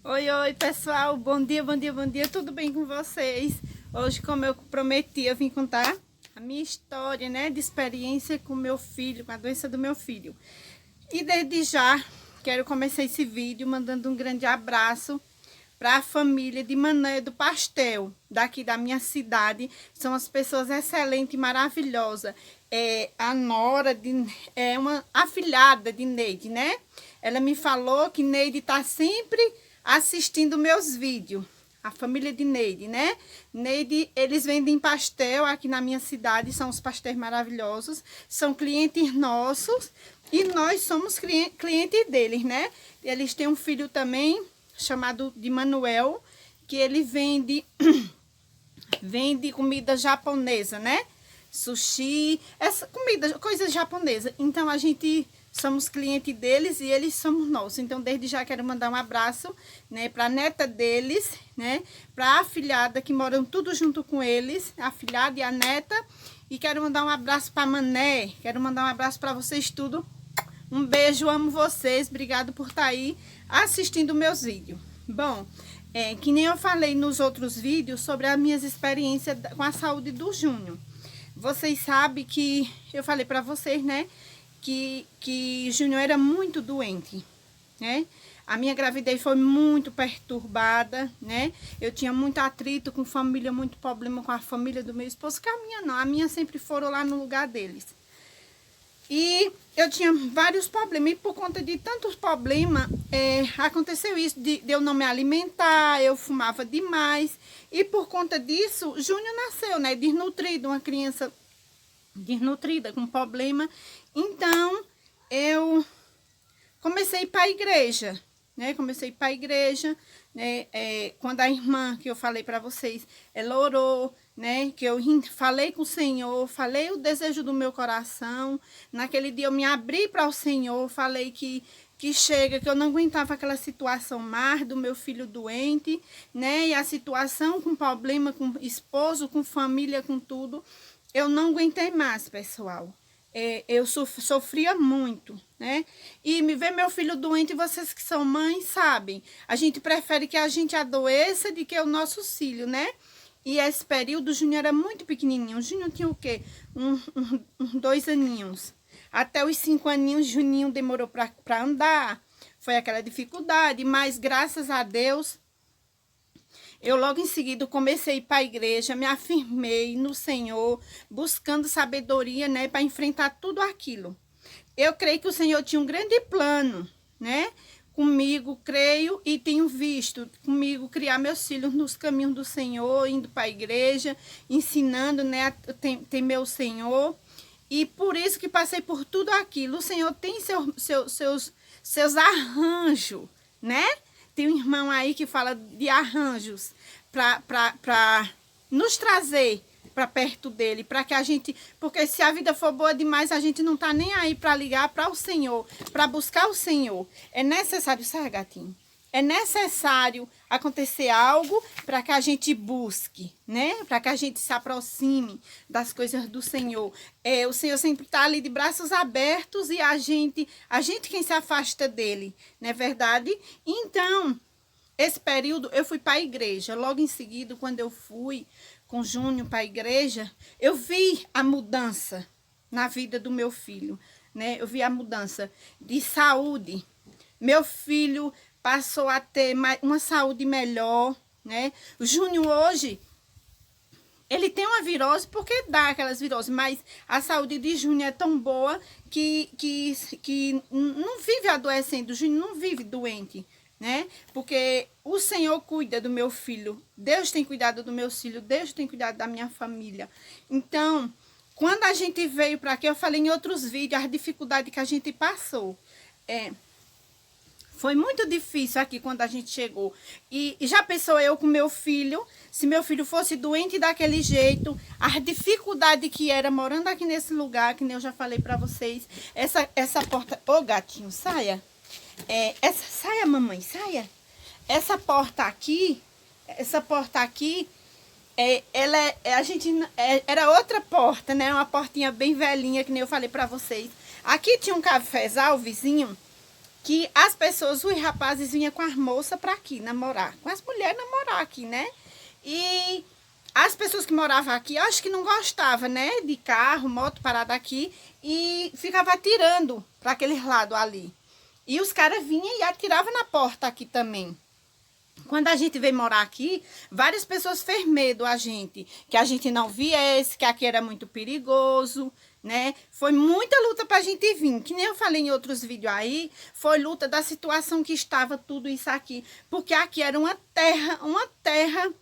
Oi, oi, pessoal. Bom dia, bom dia, bom dia. Tudo bem com vocês? Hoje, como eu prometi, eu vim contar a minha história, né, de experiência com meu filho, com a doença do meu filho. E desde já, quero começar esse vídeo mandando um grande abraço para a família de Mané do Pastel, daqui da minha cidade. São as pessoas excelentes e maravilhosas. A Nora é uma afilhada de Neide, né? Ela me falou que Neide está sempre assistindo meus vídeos. A família de Neide, né? Neide, eles vendem pastel aqui na minha cidade, são os pastéis maravilhosos, são clientes nossos e nós somos clientes deles, né? Eles têm um filho também, chamado de Manuel, que ele vende comida japonesa, né? Sushi, essa comida, coisas japonesas. Então a gente somos cliente deles e eles somos nossos. Então desde já quero mandar um abraço, né, para a neta deles, né, para a afilhada que moram tudo junto com eles, a afilhada e a neta. E quero mandar um abraço para Mané, quero mandar um abraço para vocês tudo. Um beijo, amo vocês, obrigado por estar aí assistindo meus vídeos. Bom, que nem eu falei nos outros vídeos sobre as minhas experiências com a saúde do Júnior. Vocês sabem que eu falei para vocês, né, que Júnior era muito doente, né? A minha gravidez foi muito perturbada, né? Eu tinha muito atrito com família, muito problema com a família do meu esposo, que a minha não, a minha sempre foram lá no lugar deles. E eu tinha vários problemas, e por conta de tantos problemas, aconteceu isso de eu não me alimentar, eu fumava demais, e por conta disso, Júnior nasceu, né, desnutrido, uma criança desnutrida, com problema. Então, eu comecei para a igreja, né, quando a irmã que eu falei para vocês, ela orou, né, que eu falei com o Senhor, falei o desejo do meu coração. Naquele dia eu me abri para o Senhor, falei que chega, que eu não aguentava aquela situação mais do meu filho doente, né, e a situação com problema, com esposo, com família, com tudo. Eu não aguentei mais, pessoal. Eu sofria muito, né? E me ver meu filho doente, vocês que são mães sabem, a gente prefere que a gente adoeça do que o nosso filho, né? E esse período, o Júnior era muito pequenininho. O Júnior tinha o quê? 2 aninhos. Até os 5 aninhos, Juninho demorou para andar. Foi aquela dificuldade, mas graças a Deus, eu logo em seguida comecei a ir para a igreja, me afirmei no Senhor, buscando sabedoria, né, para enfrentar tudo aquilo. Eu creio que o Senhor tinha um grande plano, né, comigo, creio e tenho visto comigo criar meus filhos nos caminhos do Senhor, indo para a igreja, ensinando, né, a temer o Senhor. E por isso que passei por tudo aquilo. O Senhor tem seus arranjos, né? Tem um irmão aí que fala de arranjos para nos trazer para perto dele, para que a gente, porque se a vida for boa demais, a gente não tá nem aí para ligar para o Senhor, para buscar o Senhor. É necessário, sai, gatinho. É necessário acontecer algo para que a gente busque, né? Para que a gente se aproxime das coisas do Senhor. O Senhor sempre está ali de braços abertos e a gente quem se afasta dele, não é verdade? Então, esse período eu fui para a igreja. Logo em seguida, quando eu fui com Júnior para a igreja, eu vi a mudança na vida do meu filho, né? Eu vi a mudança de saúde. Meu filho passou a ter uma saúde melhor, né? O Júnior hoje, ele tem uma virose, porque dá aquelas viroses, mas a saúde de Júnior é tão boa que não vive adoecendo. O Júnior não vive doente, né? Porque o Senhor cuida do meu filho. Deus tem cuidado do meu filho. Deus tem cuidado da minha família. Então, quando a gente veio para aqui, eu falei em outros vídeos as dificuldades que a gente passou. Foi muito difícil aqui quando a gente chegou. E já pensou eu com meu filho, se meu filho fosse doente daquele jeito, a dificuldade que era morando aqui nesse lugar, que nem eu já falei para vocês. Essa porta... Ô, gatinho, saia. Saia, mamãe, saia. Essa porta aqui, era outra porta, né? Uma portinha bem velhinha, que nem eu falei para vocês. Aqui tinha um cafezal, vizinho. que as pessoas, os rapazes vinham com as moças para aqui namorar, com as mulheres namorar aqui, né? E as pessoas que moravam aqui, eu acho que não gostavam, né? De carro, moto parada aqui e ficava atirando para aquele lado ali. E os caras vinham e atiravam na porta aqui também. Quando a gente veio morar aqui, várias pessoas fez medo a gente, que a gente não viesse, que aqui era muito perigoso, né? Foi muita luta pra gente vir, que nem eu falei em outros vídeos aí, foi luta da situação que estava tudo isso aqui, porque aqui era uma terra,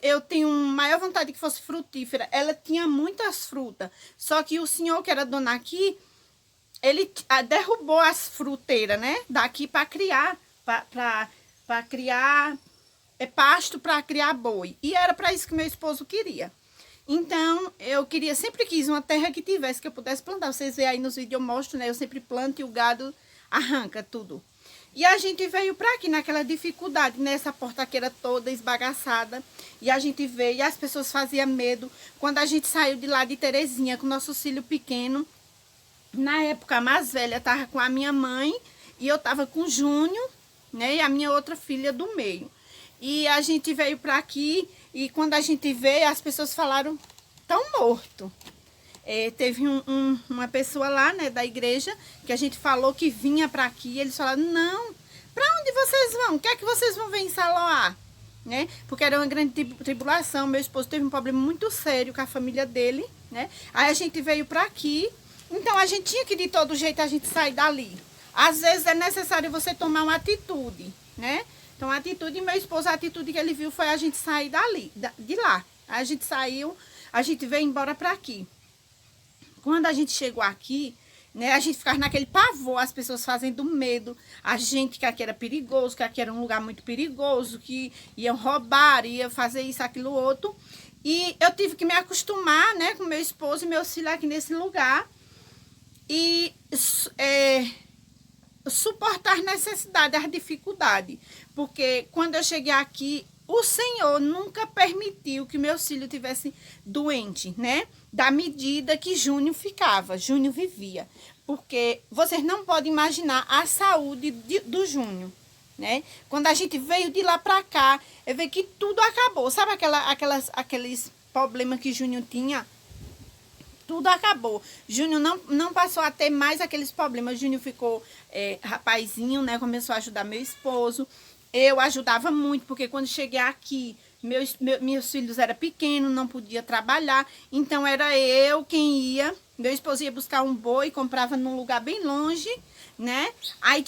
eu tenho maior vontade que fosse frutífera, ela tinha muitas frutas, só que o senhor que era dono aqui, ele derrubou as fruteiras, né? Daqui para criar, para criar pasto para criar boi. E era para isso que meu esposo queria. Então, eu queria, sempre quis uma terra que tivesse, que eu pudesse plantar. Vocês veem aí nos vídeos, eu mostro, né? Eu sempre planto e o gado arranca tudo. E a gente veio para aqui naquela dificuldade, nessa portaqueira toda esbagaçada. E a gente veio e as pessoas faziam medo. Quando a gente saiu de lá de Terezinha com nosso filho pequeno, na época a mais velha estava com a minha mãe e eu estava com o Júnior, né? E a minha outra filha do meio. E a gente veio para aqui e quando a gente veio, as pessoas falaram, tão morto. Teve uma pessoa lá, né, da igreja, que a gente falou que vinha para aqui. E eles falaram, não, para onde vocês vão? O que é que vocês vão ver em Saloá? Né? Porque era uma grande tribulação. Meu esposo teve um problema muito sério com a família dele, né? Aí a gente veio para aqui. Então a gente tinha que de todo jeito a gente sair dali. Às vezes é necessário você tomar uma atitude, né? Então, a atitude, meu esposo, a atitude que ele viu foi a gente sair dali, de lá. Aí a gente saiu, a gente veio embora para aqui. Quando a gente chegou aqui, né, a gente ficava naquele pavor, as pessoas fazendo medo, a gente que aqui era perigoso, que aqui era um lugar muito perigoso, que iam roubar, iam fazer isso, aquilo, outro. E eu tive que me acostumar, né, com meu esposo e meu filho aqui nesse lugar. E suportar as necessidades, as dificuldades. Porque quando eu cheguei aqui, o Senhor nunca permitiu que meu filho tivesse doente, né? Da medida que Júnior ficava, Júnior vivia. Porque vocês não podem imaginar a saúde do Júnior, né? Quando a gente veio de lá para cá, eu vi que tudo acabou. Sabe aqueles problemas que Júnior tinha? Tudo acabou. Júnior não passou a ter mais aqueles problemas. Júnior ficou rapazinho, né? Começou a ajudar meu esposo. Eu ajudava muito, porque quando cheguei aqui, meus filhos eram pequenos, não podia trabalhar. Então, era eu quem ia. Meu esposo ia buscar um boi, comprava num lugar bem longe, né? Aí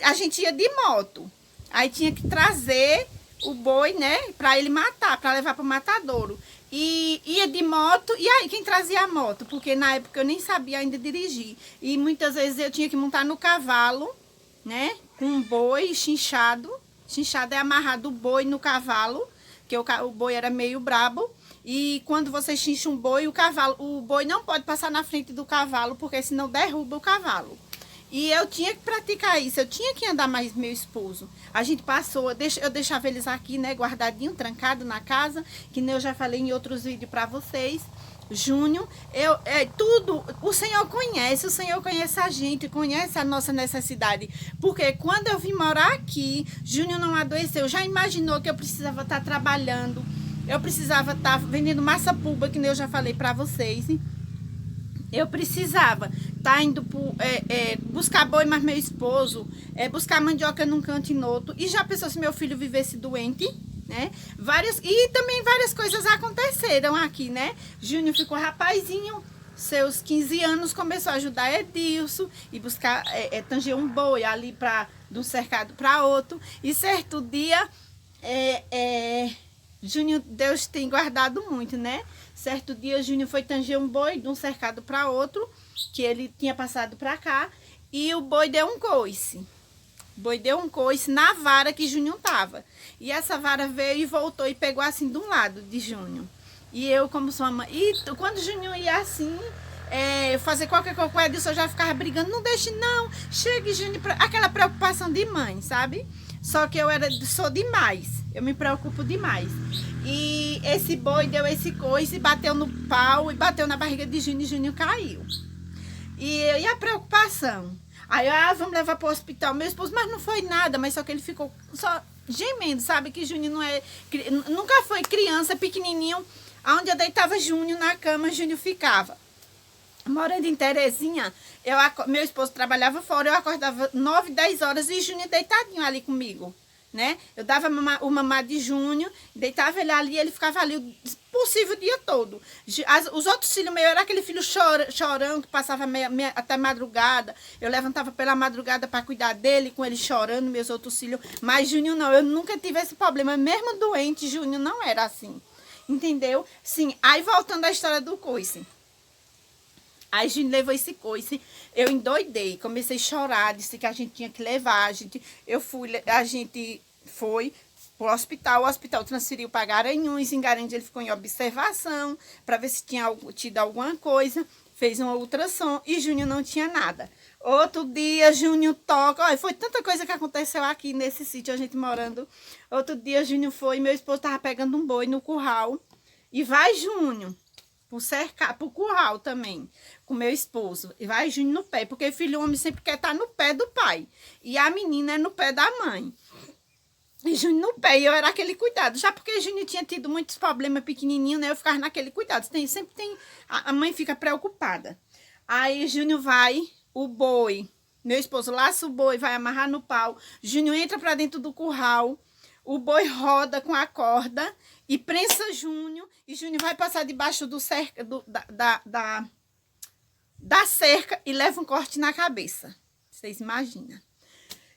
a gente ia de moto. Aí tinha que trazer o boi, né? Para ele matar, para levar para o matadouro. E ia de moto, e aí quem trazia a moto? Porque na época eu nem sabia ainda dirigir. E muitas vezes eu tinha que montar no cavalo, né? Com um boi chinchado. Chinchado é amarrado o boi no cavalo, que o boi era meio brabo. E quando você chincha um boi, o boi não pode passar na frente do cavalo, porque senão derruba o cavalo. E eu tinha que praticar isso, eu tinha que andar mais meu esposo. A gente passou, eu deixava eles aqui, né, guardadinho, trancado na casa, que nem eu já falei em outros vídeos para vocês. Júnior, tudo, o Senhor conhece a gente, conhece a nossa necessidade. Porque quando eu vim morar aqui, Júnior não adoeceu, já imaginou que eu precisava estar trabalhando, eu precisava estar vendendo massa pulpa, que nem eu já falei para vocês. Eu precisava estar indo buscar boi, mas meu esposo, buscar mandioca num canto e no outro. E já pensou se meu filho vivesse doente, né? E também várias coisas aconteceram aqui, né? Júnior ficou rapazinho, seus 15 anos, começou a ajudar Edilson e buscar, tanger um boi ali de um cercado para outro. E certo dia, Júnior, Deus tem guardado muito, né? Certo dia, Júnior foi tanger um boi de um cercado para outro, que ele tinha passado para cá, e o boi deu um coice. O boi deu um coice na vara que Júnior tava. E essa vara veio e voltou e pegou assim de um lado de Júnior. E eu, como sua mãe... E quando Júnior ia assim, fazer qualquer coisa com o Edilson, eu já ficava brigando. Não deixe, não. Chegue, Júnior. Aquela preocupação de mãe, sabe? Só que eu sou demais. Eu me preocupo demais. E esse boi deu esse coice, bateu no pau e bateu na barriga de Júnior e Júnior caiu. E a preocupação? Aí, vamos levar para o hospital. Meu esposo, mas não foi nada, mas só que ele ficou só gemendo, sabe? Que Júnior não é, nunca foi criança, pequenininho, onde eu deitava Júnior na cama, Júnior ficava. Morando em Terezinha, meu esposo trabalhava fora, eu acordava 9, 10 horas e Júnior deitadinho ali comigo, né? Eu dava o mamar de Júnior, deitava ele ali, ele ficava ali o possível o dia todo. Os outros filhos meus, era aquele filho chorão, que passava até madrugada. Eu levantava pela madrugada para cuidar dele, com ele chorando, meus outros filhos. Mas Júnior não, eu nunca tive esse problema. Mesmo doente, Júnior não era assim, entendeu? Sim, aí voltando à história do coice. Aí a gente levou esse coice, eu endoidei, comecei a chorar, disse que a gente tinha que levar, a gente foi pro hospital, o hospital transferiu para Garanhuns, em Garanhuns ele ficou em observação, para ver se tinha tido alguma coisa, fez um ultrassom e Júnior não tinha nada. Outro dia, Júnior toca, olha, foi tanta coisa que aconteceu aqui nesse sítio, a gente morando. Outro dia, Júnior foi, meu esposo estava pegando um boi no curral, e vai Júnior pro curral também, com meu esposo, e vai Júnior no pé, porque filho homem sempre quer estar no pé do pai, e a menina é no pé da mãe, e Júnior no pé, e eu era aquele cuidado, já porque Júnior tinha tido muitos problemas pequenininho, né, eu ficava naquele cuidado, sempre tem, a mãe fica preocupada. Aí Júnior vai, o boi, meu esposo laça o boi, vai amarrar no pau, Júnior entra para dentro do curral, o boi roda com a corda e prensa Júnior, e Júnior vai passar debaixo da cerca e leva um corte na cabeça. Vocês imaginam?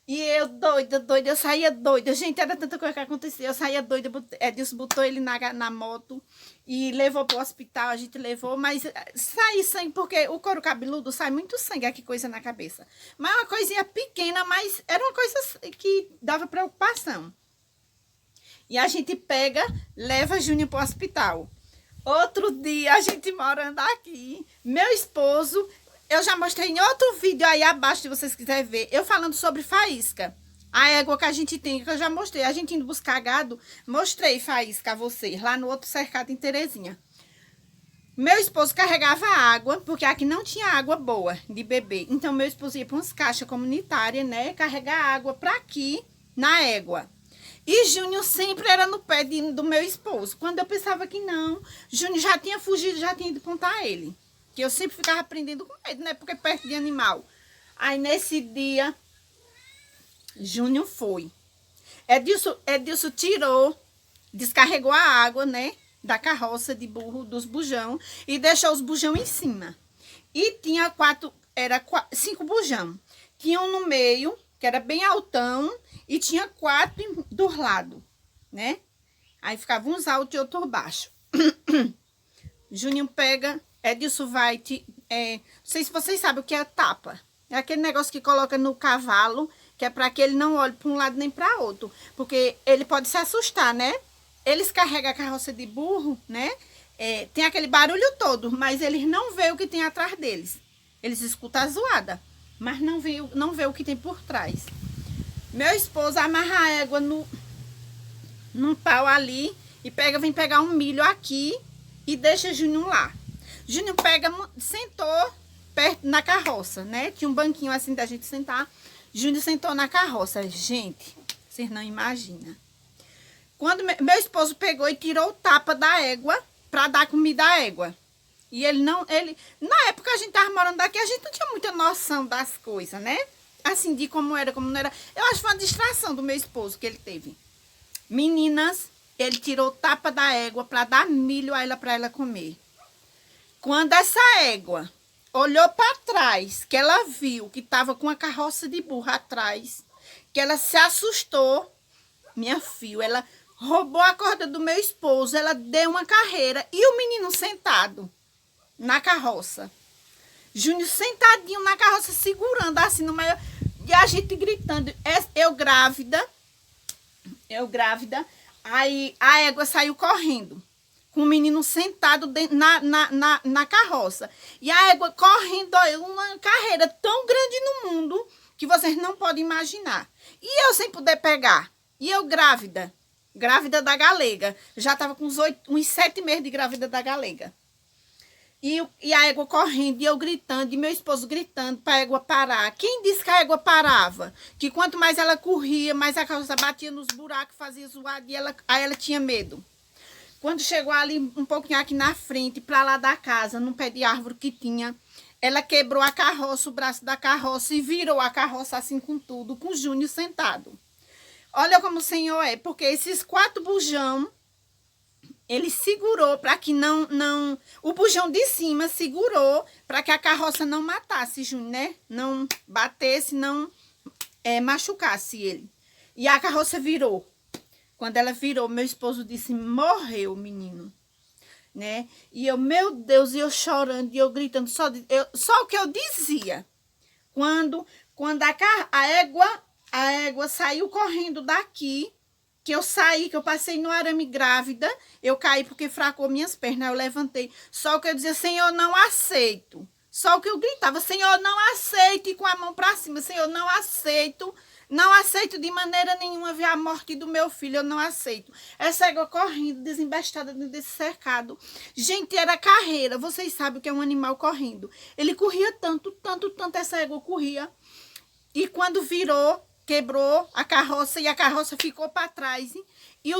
E eu doida, eu saía doida. Gente, era tanta coisa que acontecia. Eu saía doida, Edilson botou ele na moto e levou para o hospital. A gente levou, mas saí sangue, porque o couro cabeludo sai muito sangue, aqui coisa na cabeça. Mas uma coisinha pequena, mas era uma coisa que dava preocupação. E a gente pega, leva Júnior para o hospital. Outro dia, a gente morando aqui, meu esposo, eu já mostrei em outro vídeo aí abaixo, se vocês quiserem ver, eu falando sobre faísca. A égua que a gente tem, que eu já mostrei, a gente indo buscar gado, mostrei faísca a vocês, lá no outro cercado em Terezinha. Meu esposo carregava água, porque aqui não tinha água boa de beber. Então, meu esposo ia para umas caixas comunitárias, né, carregar água para aqui, na égua. E Júnior sempre era no pé do meu esposo. Quando eu pensava que não, Júnior já tinha fugido, já tinha ido contar ele. Que eu sempre ficava aprendendo com medo, né? Porque perto de animal. Aí nesse dia, Júnior foi. Edilson tirou, descarregou a água, né? Da carroça de burro, dos bujão. E deixou os bujão em cima. E tinha 5 bujão. Tinha um no meio, que era bem altão. E tinha 4 do lado, né? Aí ficava uns altos e outros baixos. Júnior pega, Edilson vai... não sei se vocês sabem o que é tapa. É aquele negócio que coloca no cavalo, que é para que ele não olhe para um lado nem para outro. Porque ele pode se assustar, né? Eles carregam a carroça de burro, né? Tem aquele barulho todo, mas eles não veem o que tem atrás deles. Eles escutam a zoada, mas não vê o que tem por trás. Meu esposo amarra a égua num pau ali e vem pegar um milho aqui e deixa Júnior lá. Júnior sentou perto na carroça, né? Tinha um banquinho assim da gente sentar. Júnior sentou na carroça. Gente, vocês não imaginam. Quando meu esposo pegou e tirou o tapa da égua para dar comida à égua. E na época a gente tava morando aqui, a gente não tinha muita noção das coisas, né? Assim, de como era, como não era. Eu acho que foi uma distração do meu esposo que ele teve. Meninas, ele tirou o tapa da égua para dar milho a ela, para ela comer. Quando essa égua olhou para trás, que ela viu que estava com a carroça de burro atrás, que ela se assustou, minha filha, ela roubou a corda do meu esposo, ela deu uma carreira e o menino sentado na carroça. Júnior sentadinho na carroça, segurando assim no meio, e a gente gritando, eu grávida, aí a égua saiu correndo, com o menino sentado na carroça, e a égua correndo, uma carreira tão grande no mundo, que vocês não podem imaginar, e eu sem poder pegar, e eu grávida da galega, já estava com uns 7 meses de grávida da galega. E a égua correndo, e eu gritando, e meu esposo gritando para a égua parar. Quem disse que a égua parava? Que quanto mais ela corria, mais a carroça batia nos buracos, fazia zoado, e aí ela tinha medo. Quando chegou ali um pouquinho aqui na frente, para lá da casa, num pé de árvore que tinha, ela quebrou a carroça, o braço da carroça, e virou a carroça assim com tudo, com o Júnior sentado. Olha como o Senhor é, porque esses 4 bujão, ele segurou para que não... O bujão de cima segurou para que a carroça não matasse Júnior, né? Não batesse, não machucasse ele. E a carroça virou. Quando ela virou, meu esposo disse, morreu o menino, né? E eu, meu Deus, e eu chorando, e eu gritando, só o que eu dizia. Quando a égua saiu correndo daqui, que eu saí, que eu passei no arame grávida, eu caí porque fracou minhas pernas, eu levantei. Só o que eu dizia, Senhor, não aceito. Só o que eu gritava, Senhor, não aceito, e com a mão para cima, Senhor, não aceito. Não aceito de maneira nenhuma ver a morte do meu filho, eu não aceito. Essa égua correndo, desembestada desse cercado. Gente, era carreira, vocês sabem o que é um animal correndo. Ele corria tanto, tanto, tanto, essa égua corria. E quando virou, quebrou a carroça e a carroça ficou para trás. E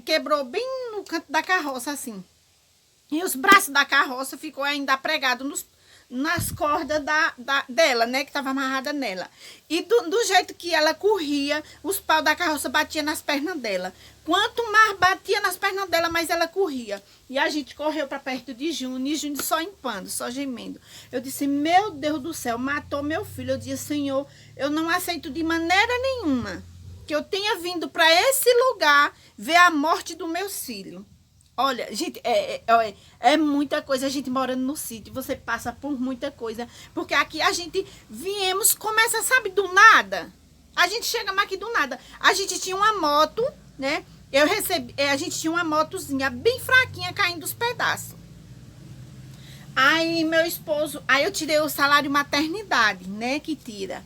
quebrou bem no canto da carroça, assim. E os braços da carroça ficou ainda pregado nas cordas dela, né? Que estava amarrada nela. E do jeito que ela corria, os paus da carroça batiam nas pernas dela. Quanto mais batia nas pernas dela, mais ela corria. E a gente correu para perto de Júnior, e Júnior só empando, só gemendo. Eu disse, meu Deus do céu, matou meu filho. Eu disse, Senhor, eu não aceito de maneira nenhuma que eu tenha vindo para esse lugar ver a morte do meu filho. Olha, gente, é muita coisa a gente morando no sítio, você passa por muita coisa, porque aqui a gente começa, sabe, do nada. A gente chega mais aqui do nada. A gente tinha uma moto, né? A gente tinha uma motozinha bem fraquinha caindo dos pedaços. Aí meu esposo, aí eu tirei o salário maternidade, né, que tira.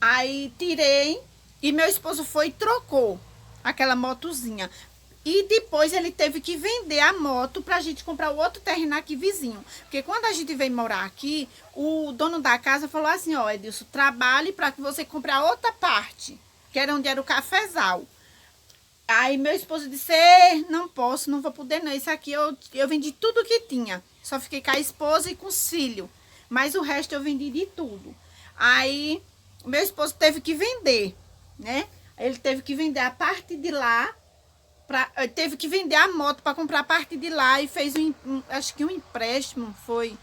Aí tirei e meu esposo foi e trocou aquela motozinha. E depois ele teve que vender a moto pra gente comprar o outro terreno aqui vizinho. Porque quando a gente veio morar aqui, o dono da casa falou assim, ó, Edilson, trabalhe para que você compre a outra parte, que era onde era o cafezal. Aí meu esposo disse, não posso, não vou poder não, isso aqui eu vendi tudo que tinha. Só fiquei com a esposa e com os filhos, mas o resto eu vendi de tudo. Aí meu esposo teve que vender, né? Ele teve que vender a parte de lá, teve que vender a moto para comprar a parte de lá e fez acho que um empréstimo, foi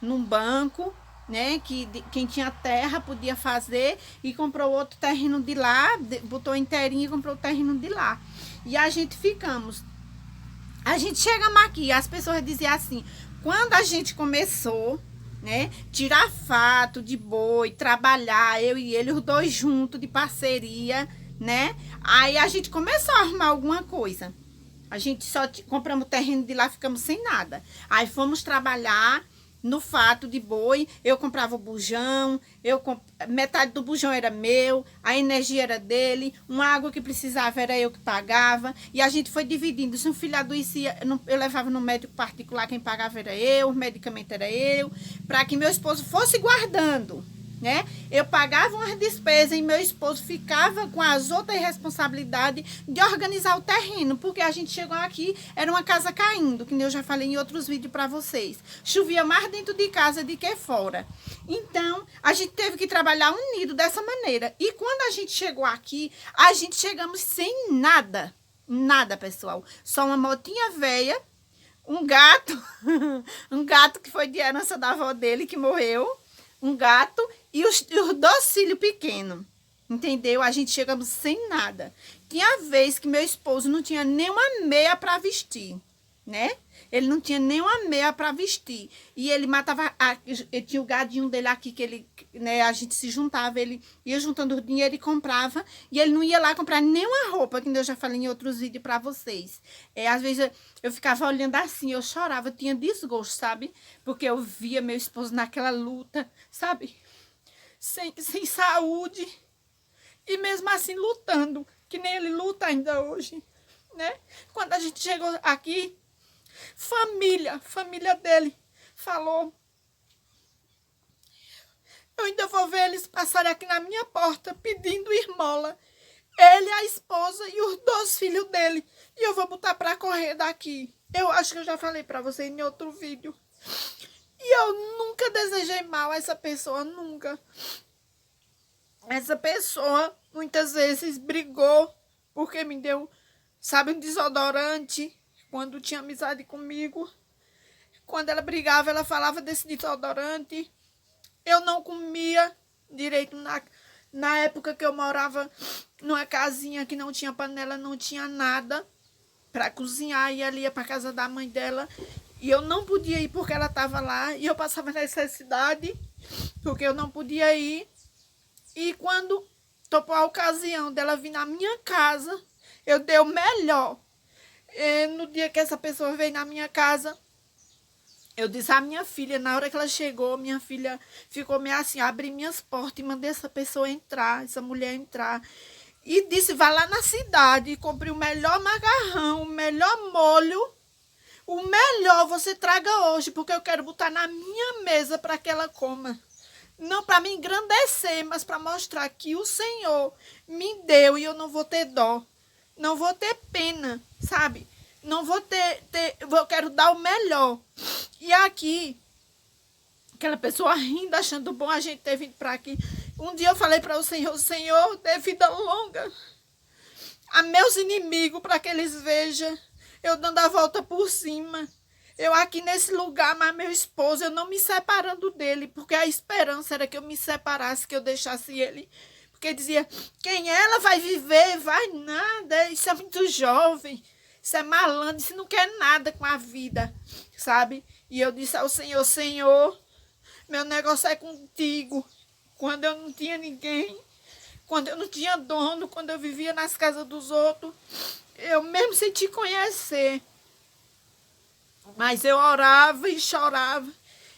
num banco, né, que quem tinha terra podia fazer, e comprou outro terreno de lá, botou inteirinho e comprou o terreno de lá. E a gente chegamos aqui, as pessoas diziam assim, quando a gente começou, né, tirar fato de boi, trabalhar, eu e ele, os dois juntos, de parceria, né? Aí a gente começou a arrumar alguma coisa. A gente só compramos o terreno de lá, ficamos sem nada. Aí fomos trabalhar no fato de boi, eu comprava o bujão, metade do bujão era meu, a energia era dele, uma água que precisava era eu que pagava, e a gente foi dividindo. Se um filho adoecia, eu levava no médico particular, quem pagava era eu, o medicamento era eu, para que meu esposo fosse guardando, né? Eu pagava umas despesas e meu esposo ficava com as outras responsabilidades de organizar o terreno, porque a gente chegou aqui, era uma casa caindo, que eu já falei em outros vídeos para vocês. Chovia mais dentro de casa do que fora. Então, a gente teve que trabalhar unido dessa maneira. E quando a gente chegou aqui, a gente chegamos sem nada. Nada, pessoal. Só uma motinha velha, um gato, um gato que foi de herança da avó dele, que morreu, um gato e os 2 filhos pequenos, entendeu? A gente chegamos sem nada. Tinha vez que meu esposo não tinha nem uma meia para vestir, né? Ele não tinha nem uma meia para vestir. E ele matava, ele tinha o gadinho dele aqui, que ele, né, a gente se juntava, ele ia juntando o dinheiro e comprava. E ele não ia lá comprar nenhuma roupa, que eu já falei em outros vídeos para vocês. Às vezes eu ficava olhando assim, eu chorava, eu tinha desgosto, sabe? Porque eu via meu esposo naquela luta, sabe? Sem saúde. E mesmo assim lutando, que nem ele luta ainda hoje, né? Quando a gente chegou aqui, família dele falou: eu ainda vou ver eles passarem aqui na minha porta pedindo esmola. Ele, a esposa e os 2 filhos dele. E eu vou botar para correr daqui. Eu acho que eu já falei para você em outro vídeo. E eu nunca desejei mal a essa pessoa, nunca. Essa pessoa muitas vezes brigou porque me deu, sabe, um desodorante quando tinha amizade comigo. Quando ela brigava, ela falava desse desodorante. Eu não comia direito na época que eu morava numa casinha que não tinha panela, não tinha nada para cozinhar. E ela ia para casa da mãe dela. E eu não podia ir porque ela estava lá. E eu passava necessidade porque eu não podia ir. E quando topou a ocasião dela vir na minha casa, eu dei o melhor. E no dia que essa pessoa veio na minha casa, eu disse à minha filha, na hora que ela chegou, minha filha ficou meio assim, abri minhas portas e mandei essa pessoa entrar, essa mulher entrar. E disse, vai lá na cidade e compre o melhor macarrão, o melhor molho, o melhor você traga hoje, porque eu quero botar na minha mesa para que ela coma. Não para me engrandecer, mas para mostrar que o Senhor me deu e eu não vou ter dó. Não vou ter pena, sabe? Não vou eu quero dar o melhor. E aqui, aquela pessoa rindo, achando bom a gente ter vindo para aqui. Um dia eu falei para o Senhor, dê vida longa a meus inimigos, para que eles vejam eu dando a volta por cima. Eu aqui nesse lugar, mas meu esposo, eu não me separando dele, porque a esperança era que eu me separasse, que eu deixasse ele. Porque dizia, quem ela vai viver? Vai nada, isso é muito jovem, isso é malandro, isso não quer nada com a vida, sabe? E eu disse ao Senhor, Senhor, meu negócio é contigo. Quando eu não tinha ninguém, quando eu não tinha dono, quando eu vivia nas casas dos outros, eu mesmo sem te conhecer. Mas eu orava e chorava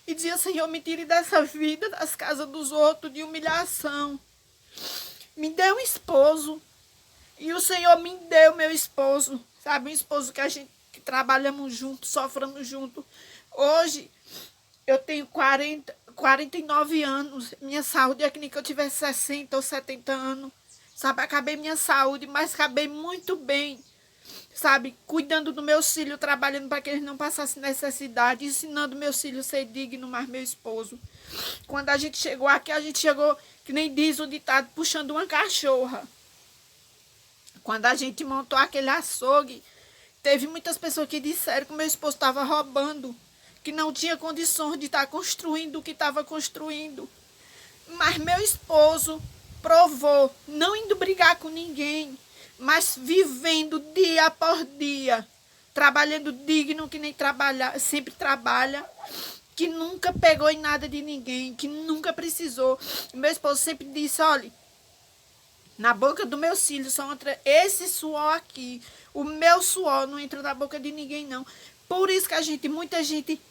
e dizia, Senhor, me tire dessa vida, das casas dos outros, de humilhação. Me dê um esposo. E o Senhor me deu meu esposo, sabe? Um esposo que trabalhamos juntos, sofremos juntos. Hoje eu tenho 49 anos. Minha saúde é que nem que eu tivesse 60 ou 70 anos. Sabe? Acabei minha saúde, mas acabei muito bem. Sabe, cuidando dos meus filhos, trabalhando para que eles não passassem necessidade, ensinando meus filhos a ser dignos, mas meu esposo. Quando a gente chegou aqui, a gente chegou, que nem diz o ditado, puxando uma cachorra. Quando a gente montou aquele açougue, teve muitas pessoas que disseram que meu esposo estava roubando, que não tinha condições de estar construindo o que estava construindo. Mas meu esposo provou, não indo brigar com ninguém, mas vivendo dia após dia, trabalhando digno, que nem trabalha, sempre trabalha, que nunca pegou em nada de ninguém, que nunca precisou. Meu esposo sempre disse, olha, na boca do meu filho só entra esse suor aqui, o meu suor não entra na boca de ninguém não. Por isso que muita gente,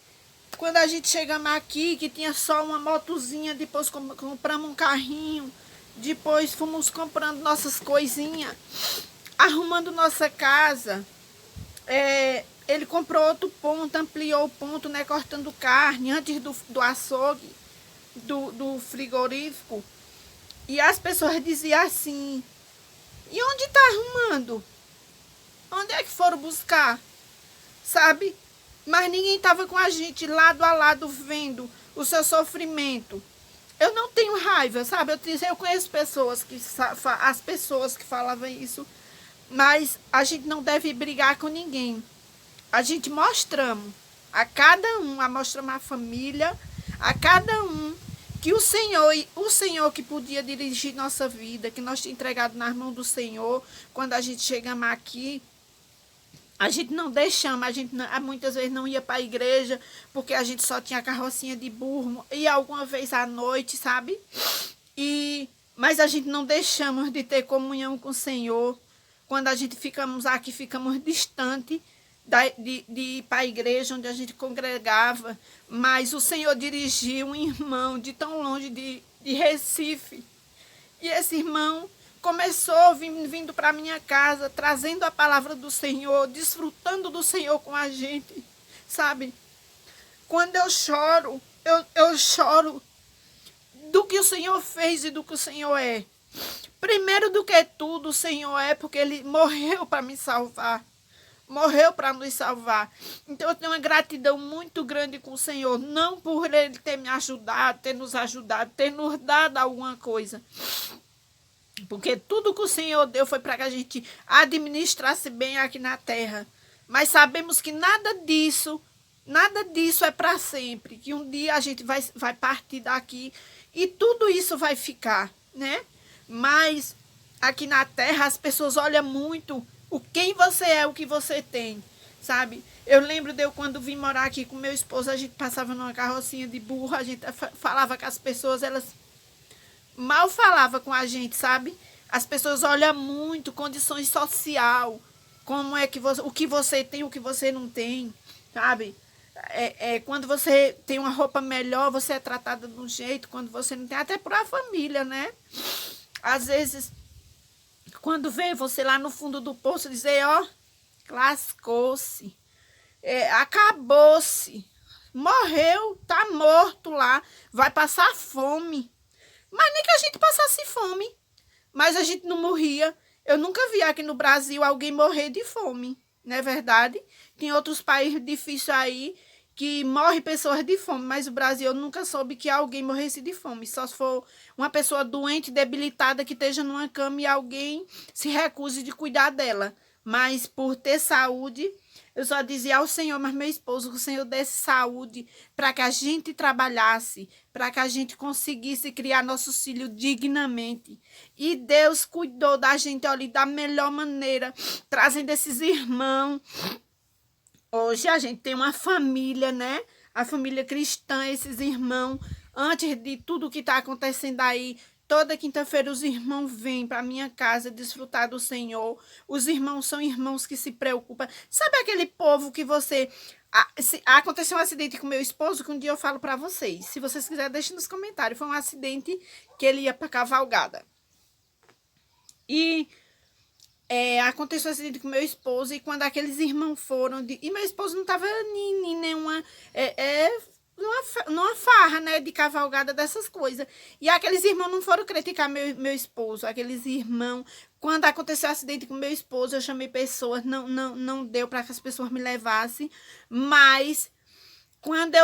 quando a gente chegamos aqui, que tinha só uma motozinha, depois compramos um carrinho, depois fomos comprando nossas coisinhas, arrumando nossa casa. Ele comprou outro ponto, ampliou o ponto, né, cortando carne, antes do açougue, do frigorífico. E as pessoas diziam assim, e onde está arrumando? Onde é que foram buscar? Sabe? Mas ninguém estava com a gente lado a lado vendo o seu sofrimento. Eu não tenho raiva, sabe? Eu conheço pessoas as pessoas que falavam isso, mas a gente não deve brigar com ninguém. A gente mostramos a cada um, mostramos a família, a cada um, que o Senhor que podia dirigir nossa vida, que nós tínhamos entregado nas mãos do Senhor, quando a gente chegamos aqui, a gente não deixamos, muitas vezes não ia para a igreja, porque a gente só tinha carrocinha de burro, ia alguma vez à noite, sabe? Mas a gente não deixamos de ter comunhão com o Senhor. Quando a gente ficamos aqui, ficamos distante de ir para a igreja onde a gente congregava. Mas o Senhor dirigiu um irmão de tão longe de Recife. E esse irmão começou vindo para minha casa, trazendo a palavra do Senhor, desfrutando do Senhor com a gente, sabe? quando eu choro, eu choro do que o Senhor fez e do que o Senhor é. Primeiro do que tudo, o Senhor é porque Ele morreu para me salvar. Morreu para nos salvar. Então eu tenho uma gratidão muito grande com o Senhor. Não por Ele ter me ajudado, ter nos ajudado, ter nos dado alguma coisa. Porque tudo que o Senhor deu foi para que a gente administrasse bem aqui na terra. Mas sabemos que nada disso é para sempre. Que um dia a gente vai partir daqui e tudo isso vai ficar, né? Mas aqui na terra as pessoas olham muito quem você é, o que você tem, sabe? Eu lembro de eu quando vim morar aqui com meu esposo, a gente passava numa carrocinha de burro, a gente falava com as pessoas, elas mal falavam com a gente, sabe? As pessoas olham muito condições social, como é que você, o que você tem, o que você não tem, sabe? Quando você tem uma roupa melhor, você é tratada de um jeito, quando você não tem, até por a família, né? Às vezes, quando vem você lá no fundo do poço dizer, ó, lascou-se, acabou-se, morreu, tá morto lá, vai passar fome. Mas nem que a gente passasse fome, mas a gente não morria. Eu nunca vi aqui no Brasil alguém morrer de fome, não é verdade? Tem outros países difíceis aí que morrem pessoas de fome, mas o Brasil eu nunca soube que alguém morresse de fome. Só se for uma pessoa doente, debilitada, que esteja numa cama e alguém se recuse de cuidar dela. Mas por ter saúde, eu só dizia ao Senhor, mas meu esposo, que o Senhor desse saúde para que a gente trabalhasse, para que a gente conseguisse criar nossos filhos dignamente. E Deus cuidou da gente, olha, da melhor maneira, trazendo esses irmãos. Hoje a gente tem uma família, né? A família cristã, esses irmãos, antes de tudo que está acontecendo aí, toda quinta-feira os irmãos vêm para minha casa desfrutar do Senhor. Os irmãos são irmãos que se preocupam. Sabe aquele povo que você... Aconteceu um acidente com meu esposo que um dia eu falo para vocês. Se vocês quiserem, deixem nos comentários. Foi um acidente que ele ia para Cavalgada. E... aconteceu um acidente com meu esposo e quando aqueles irmãos foram... E meu esposo não estava em nenhuma... numa farra, né, de cavalgada dessas coisas. E aqueles irmãos não foram criticar meu esposo. Aqueles irmãos... Quando aconteceu o acidente com meu esposo, eu chamei pessoas. Não deu para que as pessoas me levassem. Mas... Quando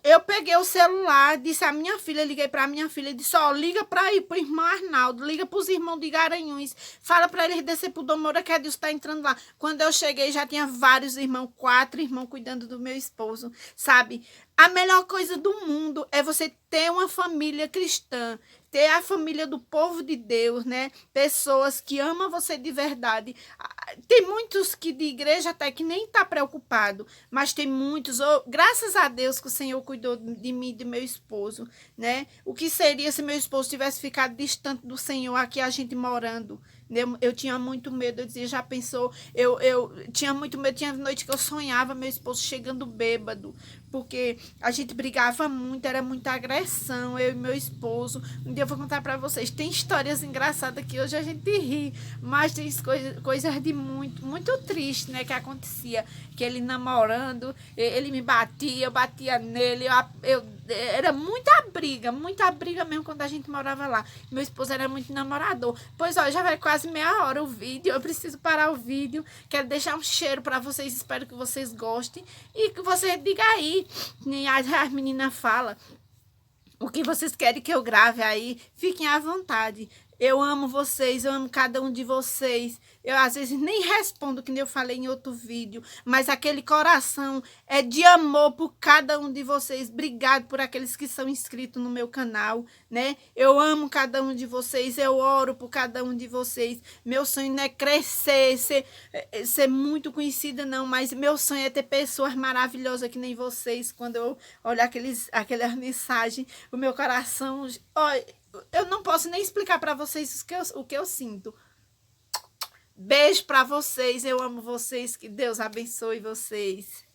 eu peguei o celular, disse a minha filha, liguei para a minha filha, disse, ó, liga para o irmão Arnaldo, liga para os irmãos de Garanhuns, fala para eles descer para o Dom Moura, que a Deus está entrando lá. Quando eu cheguei, já tinha vários irmãos, 4 irmãos cuidando do meu esposo, sabe? A melhor coisa do mundo é você ter uma família cristã, ter a família do povo de Deus, né? Pessoas que amam você de verdade. Tem muitos que de igreja até que nem tá preocupado, mas tem muitos, graças a Deus que o Senhor cuidou de mim e do meu esposo, né? O que seria se meu esposo tivesse ficado distante do Senhor, aqui a gente morando? Eu tinha muito medo, eu dizia, já pensou? Eu tinha muito medo, tinha noite que eu sonhava meu esposo chegando bêbado, porque a gente brigava muito, era muita agressão, eu e meu esposo. Um dia eu vou contar para vocês, tem histórias engraçadas que hoje a gente ri, mas tem coisas de muito triste, né, que acontecia, que ele namorando, ele me batia, eu batia nele, era muita briga mesmo quando a gente morava lá. Meu esposo era muito namorador. Pois ó, já vai quase meia hora o vídeo, eu preciso parar o vídeo, quero deixar um cheiro para vocês, espero que vocês gostem e que vocês digam aí, as meninas falam o que vocês querem que eu grave aí, fiquem à vontade. Eu amo vocês, eu amo cada um de vocês. Eu às vezes nem respondo, que nem eu falei em outro vídeo, mas aquele coração é de amor por cada um de vocês. Obrigado por aqueles que são inscritos no meu canal, né? Eu amo cada um de vocês, eu oro por cada um de vocês. Meu sonho não é crescer, ser muito conhecida não, mas meu sonho é ter pessoas maravilhosas que nem vocês. Quando eu olho aquelas mensagens, o meu coração... Eu não posso nem explicar para vocês o que eu sinto. Beijo para vocês, eu amo vocês, que Deus abençoe vocês.